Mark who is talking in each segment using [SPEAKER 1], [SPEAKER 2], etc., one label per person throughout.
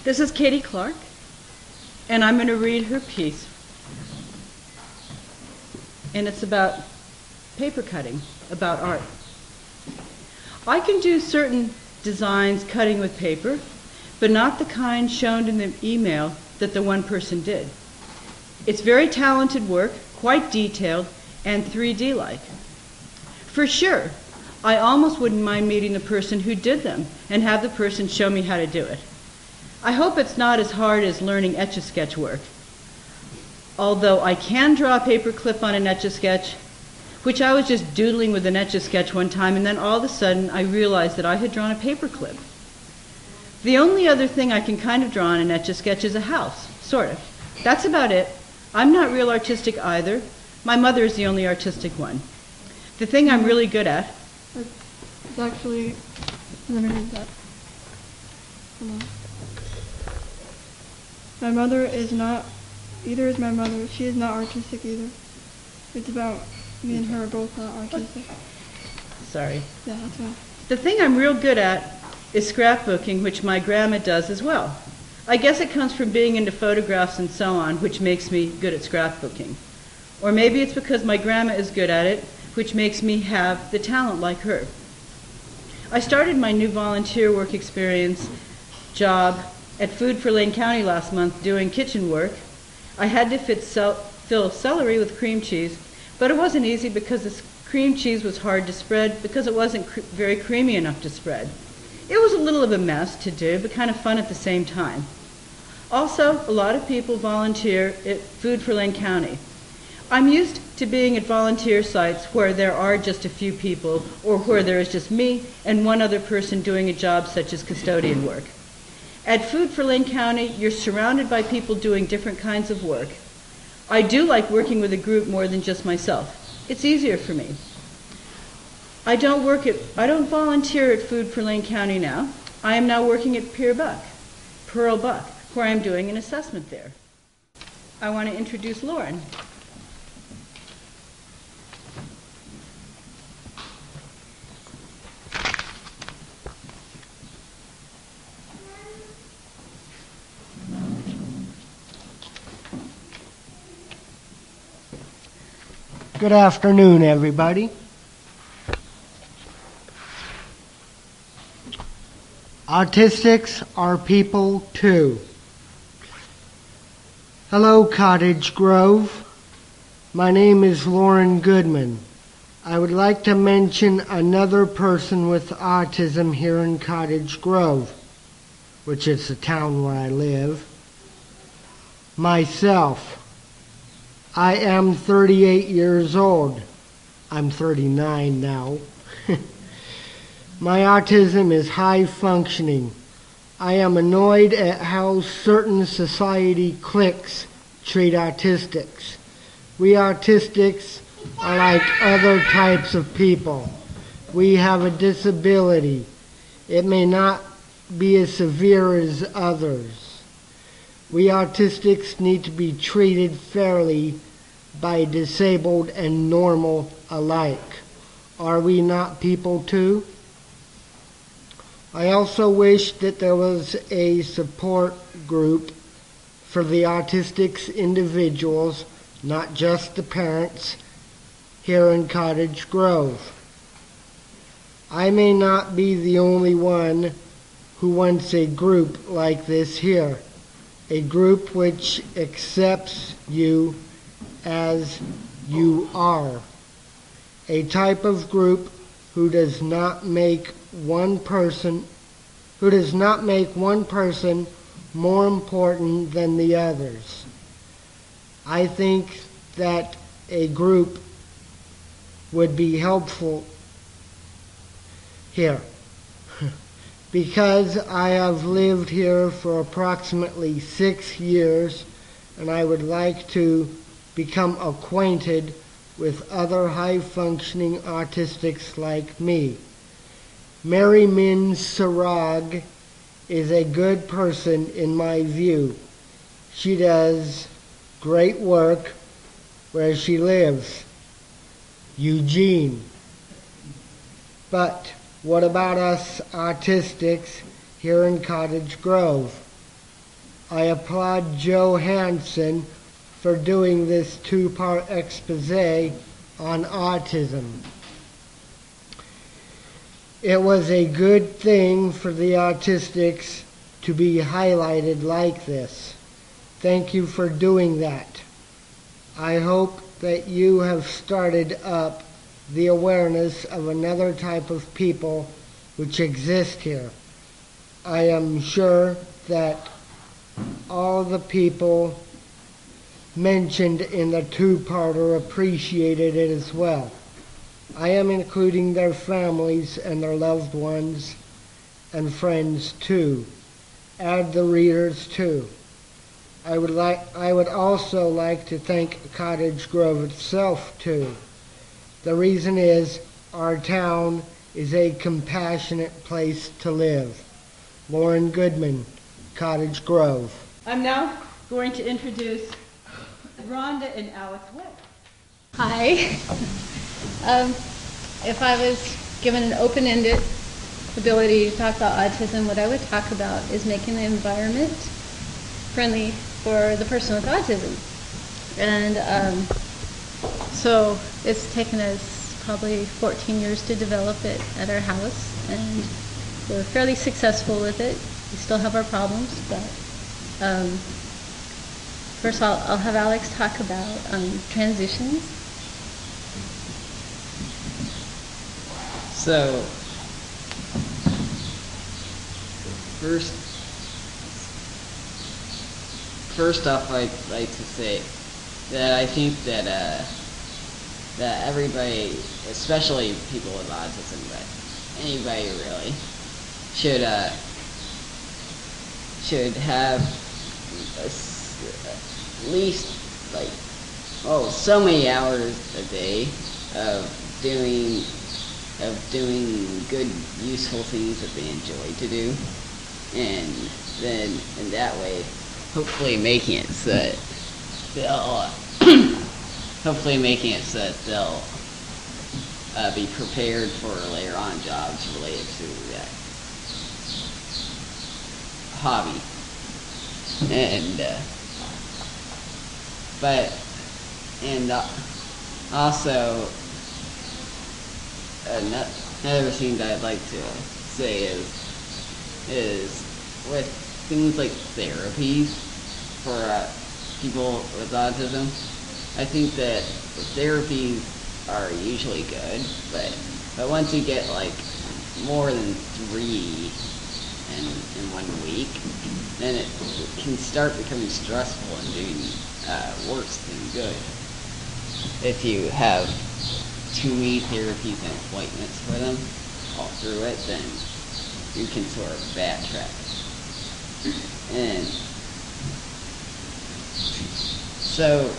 [SPEAKER 1] This is Katie Clark, and I'm going to read her piece. And it's about paper cutting, about art. I can do certain designs cutting with paper, but not the kind shown in the email that the one person did. It's very talented work, quite detailed, and 3D-like. For sure, I almost wouldn't mind meeting the person who did them and have the person show me how to do it. I hope it's not as hard as learning Etch-a-Sketch work. Although I can draw a paper clip on an Etch-a-Sketch, which I was just doodling with an Etch-a-Sketch one time, and then all of a sudden I realized that I had drawn a paper clip. The only other thing I can kind of draw on an Etch-a-Sketch is a house, sort of. That's about it. I'm not real artistic either. My mother is the only artistic one. The thing I'm really good at...
[SPEAKER 2] It's actually... Let me read that. Hold on. My mother is not... Either is my mother. She is not artistic either. It's about me and her are both not artistic.
[SPEAKER 1] Sorry.
[SPEAKER 2] Yeah, that's fine.
[SPEAKER 1] The thing I'm real good at is scrapbooking, which my grandma does as well. I guess it comes from being into photographs and so on, which makes me good at scrapbooking. Or maybe it's because my grandma is good at it, which makes me have the talent like her. I started my new volunteer work experience job at Food for Lane County last month doing kitchen work. I had to fill celery with cream cheese, but it wasn't easy because the cream cheese was hard to spread because it wasn't very creamy enough to spread. It was a little of a mess to do, but kind of fun at the same time. Also, a lot of people volunteer at Food for Lane County. I'm used to being at volunteer sites where there are just a few people or where there is just me and one other person doing a job such as custodian work. At Food for Lane County, you're surrounded by people doing different kinds of work. I do like working with a group more than just myself. It's easier for me. I don't volunteer at Food for Lane County now. I am now working at Pearl Buck, where I'm doing an assessment there. I want to introduce Lauren.
[SPEAKER 3] Good afternoon, everybody. Autistics are people too. Hello, Cottage Grove. My name is Lauren Goodman. I would like to mention another person with autism here in Cottage Grove, which is the town where I live. Myself. I am 38 years old. I'm 39 now. My autism is high functioning. I am annoyed at how certain society cliques treat autistics. We autistics are like other types of people. We have a disability. It may not be as severe as others. We autistics need to be treated fairly by disabled and normal alike. Are we not people too? I also wish that there was a support group for the autistics individuals, not just the parents, here in Cottage Grove. I may not be the only one who wants a group like this here, a group which accepts you as you are, a type of group who does not make one person more important than the others. I think that a group would be helpful here because I have lived here for approximately 6 years and I would like to become acquainted with other high-functioning autistics like me. Mary Min Sarag is a good person in my view. She does great work where she lives, Eugene. But what about us autistics here in Cottage Grove? I applaud Joe Hansen for doing this two-part expose on autism. It was a good thing for the autistics to be highlighted like this. Thank you for doing that. I hope that you have started up the awareness of another type of people which exist here. I am sure that all the people mentioned in the two-parter appreciated it as well. I am including their families and their loved ones and friends too. Add the readers too. I would also like to thank Cottage Grove itself too. The reason is our town is a compassionate place to live. Lauren Goodman, Cottage Grove.
[SPEAKER 1] I'm now going to introduce Rhonda and Alex Webb.
[SPEAKER 4] Hi. If I was given an open-ended ability to talk about autism, what I would talk about is making the environment friendly for the person with autism. And so it's taken us probably 14 years to develop it at our house, and we're fairly successful with it. We still have our problems, but first I'll have Alex talk about transitions.
[SPEAKER 5] So, first off, I'd like to say that I think that that everybody, especially people with autism, but anybody really, should have at least so many hours a day of doing good, useful things that they enjoy to do, and then in that way, hopefully making it so that they'll be prepared for later on jobs related to that hobby. And also another thing that I'd like to say is with things like therapies for people with autism, I think that therapies are usually good, but once you get like more than 3 in 1 week, then it can start becoming stressful and doing worse than good. If you have too many therapies and appointments for them all through it, then you can sort of backtrack. And so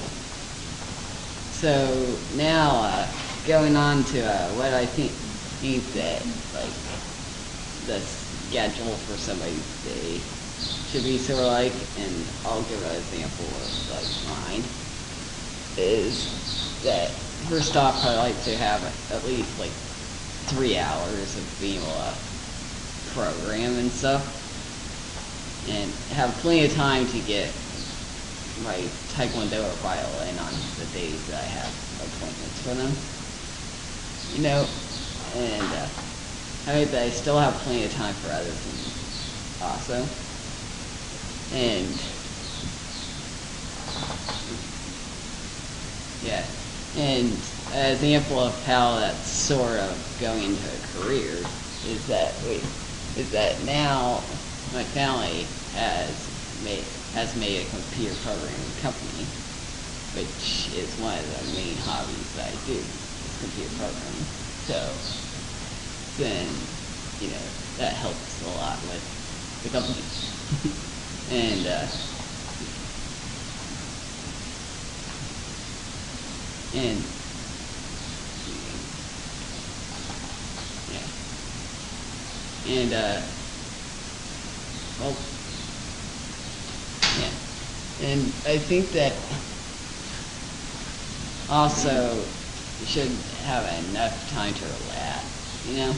[SPEAKER 5] now going on to what I think that like the schedule for somebody's day should be sort of like, and I'll give an example of like mine, is that first off I like to have at least like 3 hours of being able to program and stuff, and have plenty of time to get my taekwondo or violin on the days that I have appointments for them, you know, and I still have plenty of time for other things also. And yeah, and an example of how that's sort of going into a career is that now my family has made a computer programming company, which is one of the main hobbies that I do, is computer programming. So then, you know, that helps a lot with the company. And and I think that also you should have enough time to relax, you know,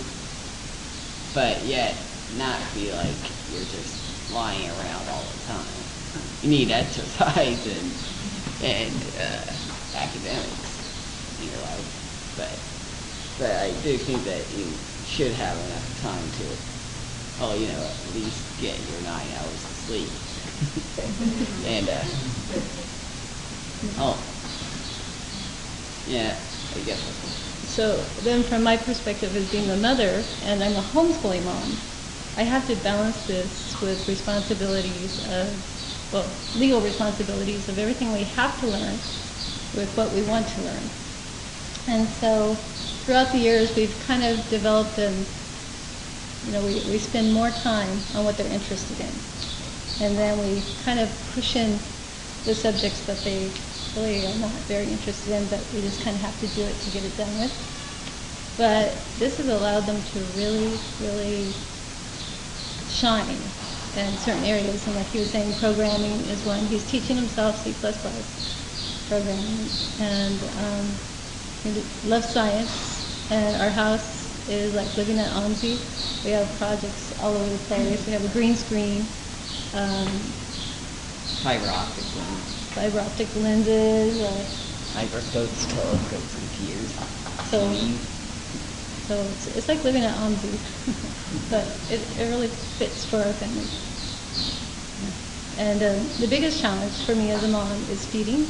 [SPEAKER 5] but yet not be like you're just lying around all the time. you need exercise and academics in your life, but I do think that you should have enough time to, at least get your 9 hours of sleep. And yeah, I guess.
[SPEAKER 4] So then from my perspective as being a mother, and I'm a homeschooling mom, I have to balance this with responsibilities of, legal responsibilities of everything we have to learn with what we want to learn. And so throughout the years we've kind of developed we spend more time on what they're interested in. And then we kind of push in the subjects that they really are not very interested in, but we just kind of have to do it to get it done with. But this has allowed them to really, really shine in certain areas. And like he was saying, programming is one. He's teaching himself C++ programming, and he loves science. And our house is like living at OMSI. We have projects all over the place. We have a green screen. Fiber optic lenses,
[SPEAKER 5] microscopes, telescopes, computers.
[SPEAKER 4] So it's like living at OMSI, but it really fits for our family. And the biggest challenge for me as a mom is feeding,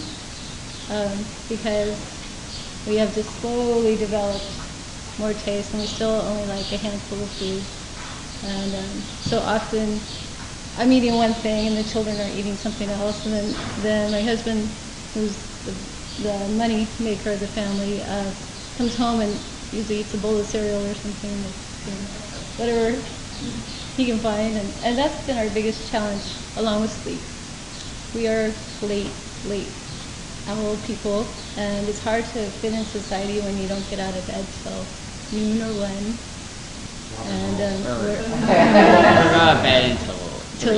[SPEAKER 4] because we have just slowly developed more taste, and we still only like a handful of food. And so often I'm eating one thing and the children are eating something else, and then my husband, who's the money maker of the family, comes home and usually eats a bowl of cereal or something, whatever he can find, and that's been our biggest challenge, along with sleep. We are late owl people, and it's hard to fit in society when you don't get out of bed till noon or 1. And
[SPEAKER 5] we're not in bed until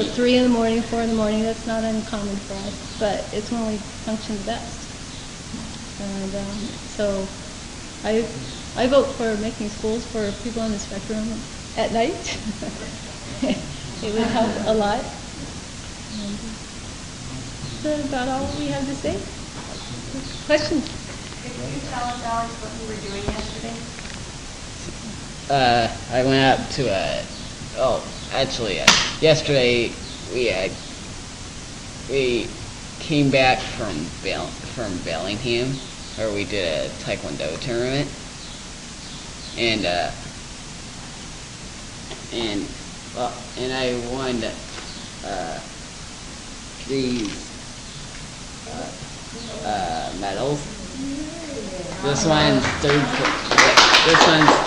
[SPEAKER 4] 3 in the morning, 4 in the morning. That's not uncommon for us, but it's when we function the best. And so I vote for making schools for people on the spectrum at night. It would help a lot. And that's about all we have to say. Questions?
[SPEAKER 6] Could you tell us, Alex, what you were doing yesterday?
[SPEAKER 5] I went up to yesterday we came back from Bellingham, where we did a Taekwondo tournament, and I won these medals. This one's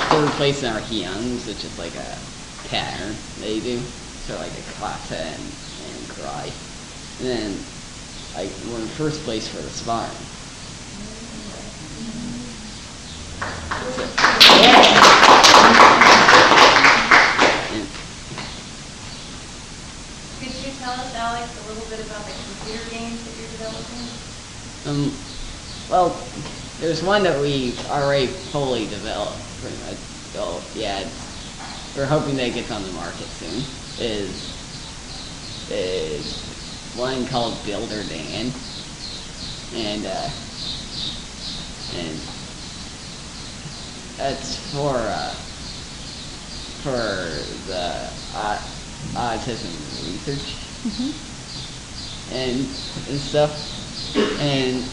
[SPEAKER 5] third place in our Hyungs, which is like a pattern they do. So like a kata and karate. And then I won first place for the sparring.
[SPEAKER 6] Could you tell us, Alex, a little bit about the computer games that you're developing?
[SPEAKER 5] Well, there's one that we already fully developed, pretty much. So yeah, we're hoping that it gets on the market soon. Is one called Builder Dan, and that's for the autism research and stuff, and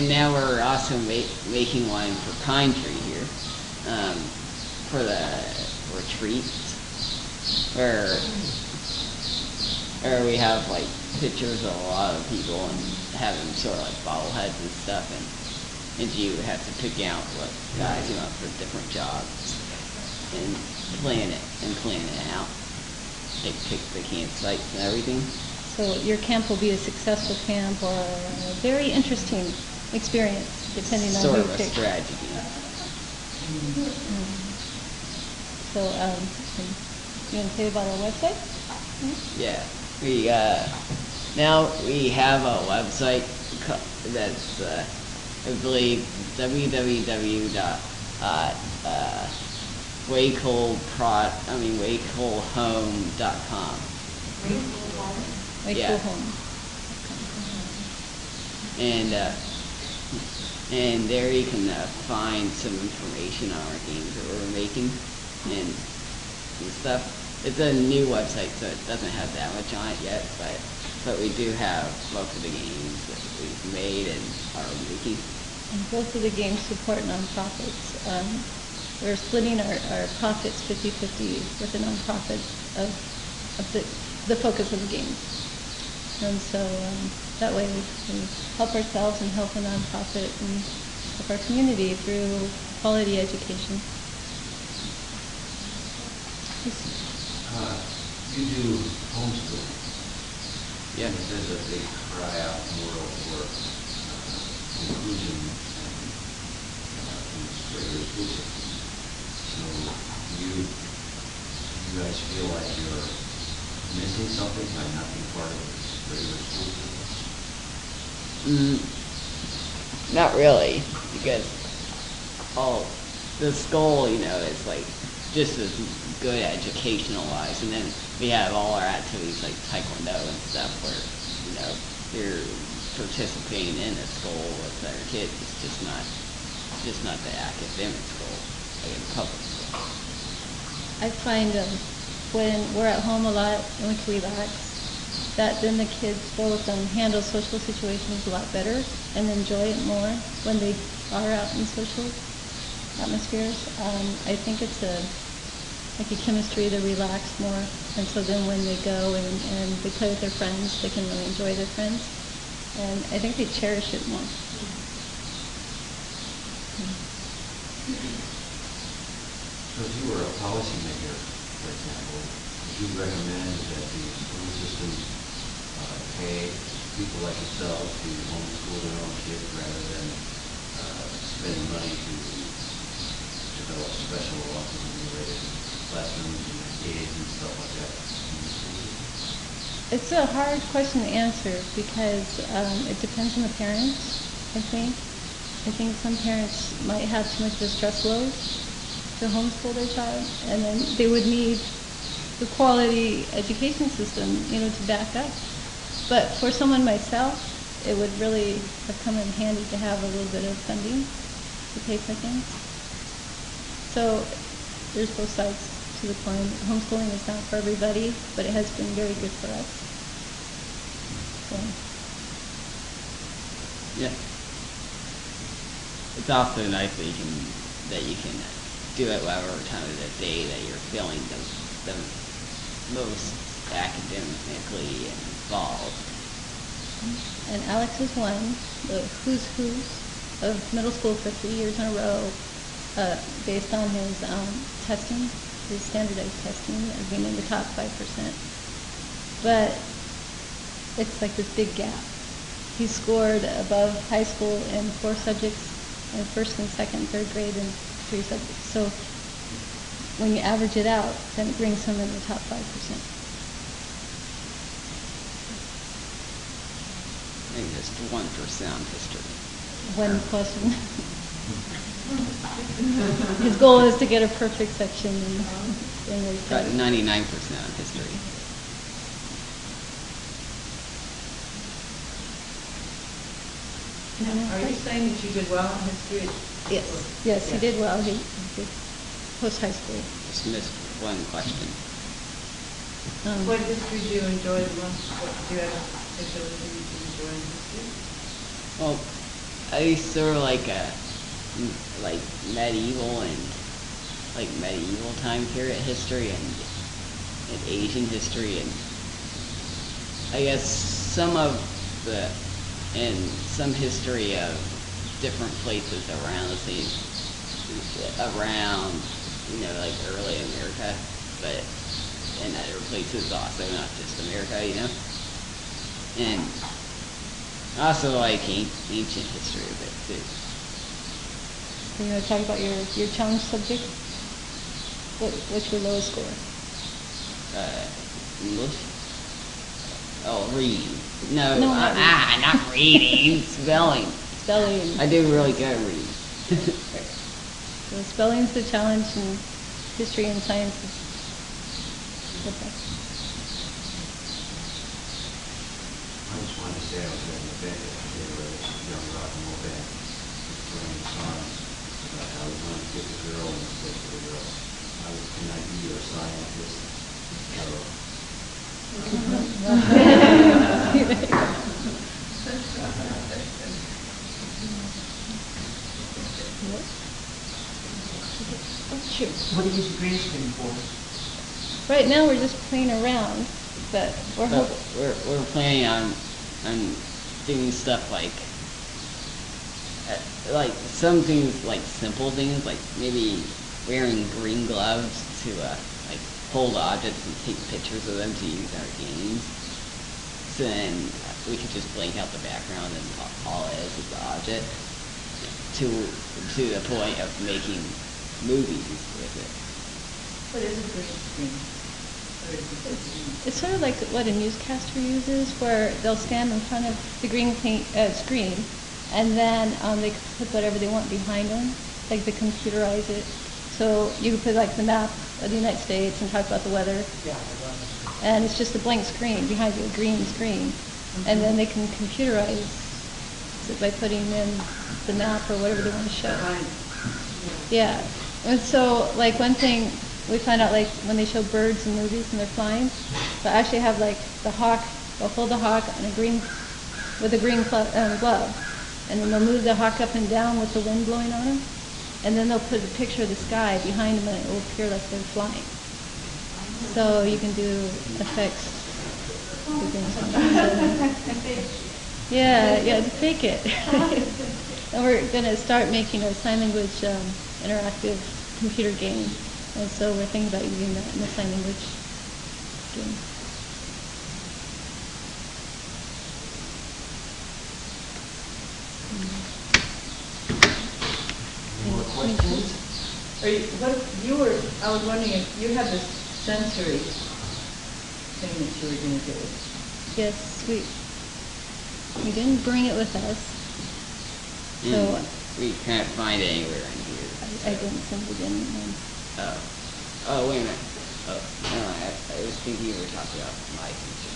[SPEAKER 5] now we're also making one for Pine Tree here, for the retreats, where we have like pictures of a lot of people and have them sort of like bobbleheads and stuff, and you have to pick out what guys you want for different jobs and plan it out. They pick the campsites and everything.
[SPEAKER 4] So your camp will be a successful camp or a very interesting experience, depending on
[SPEAKER 5] sort
[SPEAKER 4] who
[SPEAKER 5] of a
[SPEAKER 4] picks.
[SPEAKER 5] strategy.
[SPEAKER 4] So, you want to say about our website?
[SPEAKER 5] Yeah, we now we have a website that's I believe www.wakecoolhome.com.
[SPEAKER 4] Way
[SPEAKER 5] Yeah.
[SPEAKER 4] Cool Home.
[SPEAKER 5] and and there you can find some information on our games that we're making and stuff. It's a new website, so it doesn't have that much on it yet, but we do have most of the games that we've made and are making.
[SPEAKER 4] And both of the games support nonprofits. We're splitting our profits 50-50 with the nonprofit of the focus of the games. And so that way we help ourselves and help a nonprofit and help our community through quality education.
[SPEAKER 7] You do homeschooling.
[SPEAKER 5] Yeah.
[SPEAKER 7] There's a big cry out in the world for inclusion and regular school systems. So you guys feel like you're missing something by not being part of this regular school system?
[SPEAKER 5] Not really, because the school, is like just as good educational-wise, and then we have all our activities like taekwondo and stuff where, you're participating in a school with other kids. It's just not the academic school, like in public school.
[SPEAKER 4] I find when we're at home a lot and we can relax, that then the kids both handle social situations a lot better and enjoy it more when they are out in social atmospheres. I think it's like a chemistry, they relax more, and so then when they go and they play with their friends, they can really enjoy their friends, and I think they cherish it more.
[SPEAKER 7] So if you were a policymaker, for example, would you recommend that the school system pay people like yourself to homeschool their own kids rather than spending money to develop special autism-related classrooms and aids and stuff like that in the school system?
[SPEAKER 4] It's a hard question to answer because it depends on the parents, I think. I think some parents might have too much of a stress load to homeschool their child, and then they would need the quality education system, to back up. But for someone myself, it would really have come in handy to have a little bit of funding to pay for things. So there's both sides to the coin. Homeschooling is not for everybody, but it has been very good for us. So.
[SPEAKER 5] Yeah. It's also nice that you can do it whatever time of the day that you're feeling the most academically involved.
[SPEAKER 4] And Alex has won the who's of middle school for 3 years in a row based on his testing, his standardized testing, of being in the top 5%. But it's like this big gap. He scored above high school in 4 subjects, in first and second and third grade in 3 subjects. So when you average it out, then it brings him in the top 5%.
[SPEAKER 5] I think just 1% on history.
[SPEAKER 4] One question. His goal is to get a perfect section in the
[SPEAKER 5] Got 99% on history.
[SPEAKER 1] Are you saying that you did well in history?
[SPEAKER 4] Yes, he did well. He did post-high school.
[SPEAKER 5] Just missed one question.
[SPEAKER 1] What history do you enjoy the most? What do you have a particular thing you enjoy in history?
[SPEAKER 5] Well, I sort of like medieval time period history and Asian history, and I guess some history of different places around like early America, but and other places also, not just America, and I also like ancient history a bit too.
[SPEAKER 4] So you want to talk about your challenge subject? What's your lowest score?
[SPEAKER 5] English? Oh, reading. No,
[SPEAKER 4] not reading.
[SPEAKER 5] not reading. Spelling.
[SPEAKER 4] Spelling.
[SPEAKER 5] I do really good at reading.
[SPEAKER 4] So spelling's the challenge, and history and science is the best.
[SPEAKER 7] I was wanted to say I was at an event yesterday where this young rock and roll band was playing songs about how we wanted to get the girl and said to the girl, can I be your scientist?
[SPEAKER 8] What do you use the green screen for?
[SPEAKER 4] Right now we're just playing around, but
[SPEAKER 5] we're planning on doing stuff like some things, like simple things, like maybe wearing green gloves to like hold objects and take pictures of them to use in our games. So then we could just blank out the background and all it is the object to the point of making movies with it.
[SPEAKER 8] What is a green screen?
[SPEAKER 4] it's sort of like what a newscaster uses, where they'll stand in front of the green screen, and then they can put whatever they want behind them, like they computerize it. So you can put like the map of the United States and talk about the weather.
[SPEAKER 8] Yeah.
[SPEAKER 4] And it's just a blank screen behind you, a green screen. Mm-hmm. And then they can computerize it by putting in the map or whatever they want to show. Yeah. And so, like, one thing we find out, like, when they show birds in movies and they're flying, they'll actually have, like, the hawk, they'll hold the hawk on with a green glove. And then they'll move the hawk up and down with the wind blowing on them. And then they'll put a picture of the sky behind them, and it will appear like they're flying. So you can do effects. Yeah, to fake it. And we're going to start making a sign language interactive computer game. And so we're thinking about using that in the sign language game.
[SPEAKER 7] Any more questions?
[SPEAKER 1] I was wondering if you had this sensory thing that you were going to do.
[SPEAKER 4] Yes, we didn't bring it with us. So
[SPEAKER 5] we can't find it anywhere in here.
[SPEAKER 4] I didn't send it in.
[SPEAKER 5] Oh, wait a minute. Oh, no, I was thinking you were talking about my teacher.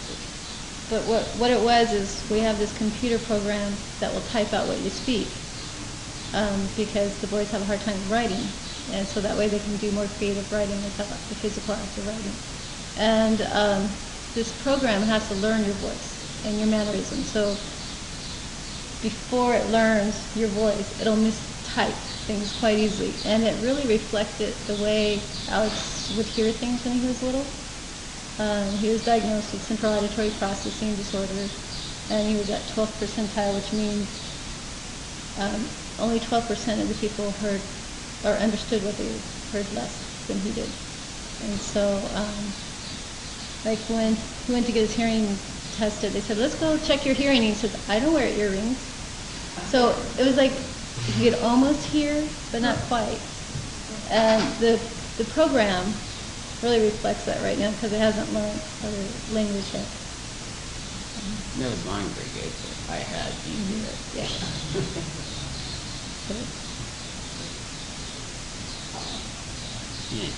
[SPEAKER 4] But what it was is we have this computer program that will type out what you speak, because the boys have a hard time writing, and so that way they can do more creative writing without the physical act of writing. And this program has to learn your voice and your mannerisms. So before it learns your voice, it'll mistype things quite easily. And it really reflected the way Alex would hear things when he was little. He was diagnosed with central auditory processing disorder, and he was at 12th percentile, which means only 12% of the people heard or understood what they heard less than he did. And so, like when he went to get his hearing tested, they said, "Let's go check your hearing." And he said, "I don't wear earrings." So it was like he could almost hear, but not quite. And the program really reflects that right now, because it hasn't learned other language yet.
[SPEAKER 5] No, mine pretty good, but I had easier.
[SPEAKER 4] Yeah.
[SPEAKER 5] Yeah.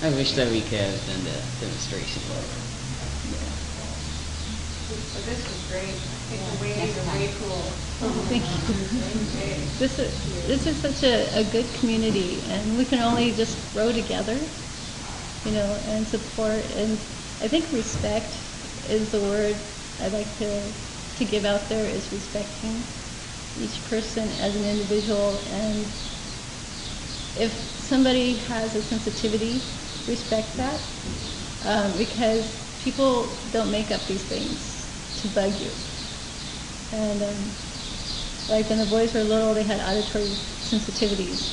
[SPEAKER 5] I wish that we could have done the demonstration.
[SPEAKER 6] But this was great. I think the waves are way cool.
[SPEAKER 4] Thank you. This is such a good community, and we can only just grow together, and support. And I think respect is the word I'd like to give out there, is respecting each person as an individual. And if somebody has a sensitivity, respect that, because people don't make up these things to bug you. And like when the boys were little, they had auditory sensitivities,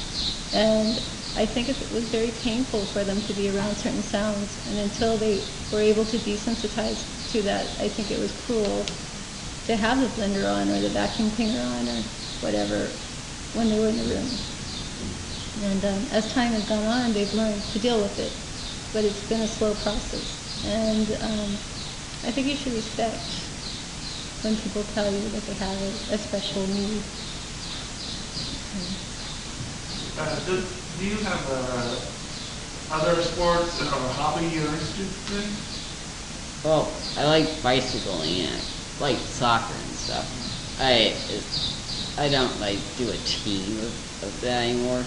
[SPEAKER 4] and I think it was very painful for them to be around certain sounds, and until they were able to desensitize to that, I think it was cruel to have the blender on or the vacuum cleaner on or whatever when they were in the room. And as time has gone on, they've learned to deal with it, but it's been a slow process. And I think you should respect when people tell you that they have a special need.
[SPEAKER 9] Do you have other sports or a hobby you're interested in?
[SPEAKER 5] Well, I like bicycling, like soccer and stuff. I don't like do a team of that anymore.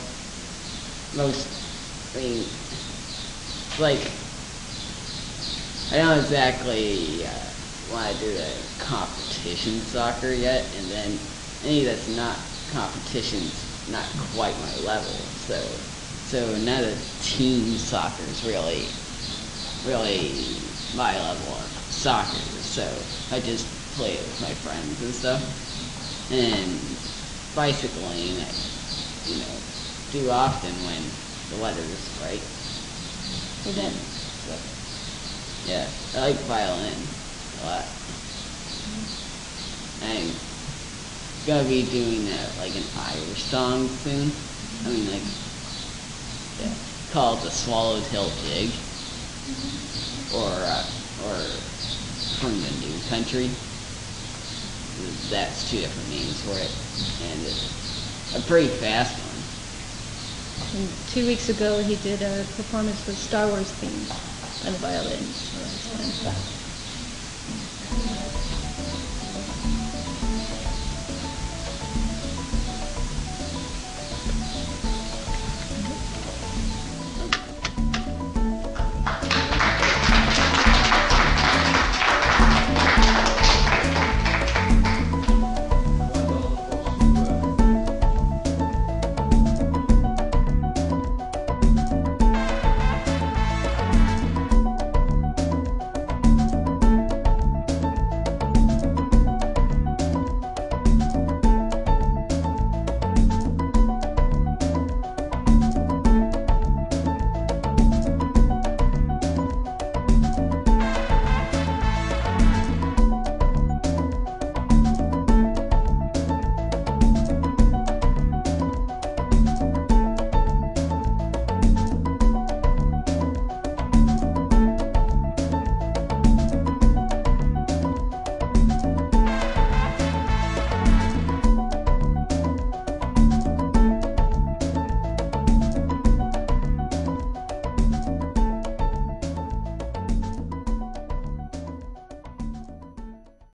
[SPEAKER 5] I mean, like, I don't exactly want to do the competition soccer yet, and then any that's not competition's not quite my level. So now the team soccer is really my level of soccer. So I just play it with my friends and stuff, and bicycling I, do often when the weather's right.
[SPEAKER 4] Okay.
[SPEAKER 5] So, yeah, I like violin a lot. I'm gonna be doing like an Irish song soon. I mean, like, yeah, called the Swallowtail Jig, or From the New Country. That's two different names for it, and it's a pretty fast one.
[SPEAKER 4] And 2 weeks ago, he did a performance with Star Wars theme on the violin. So that's fun.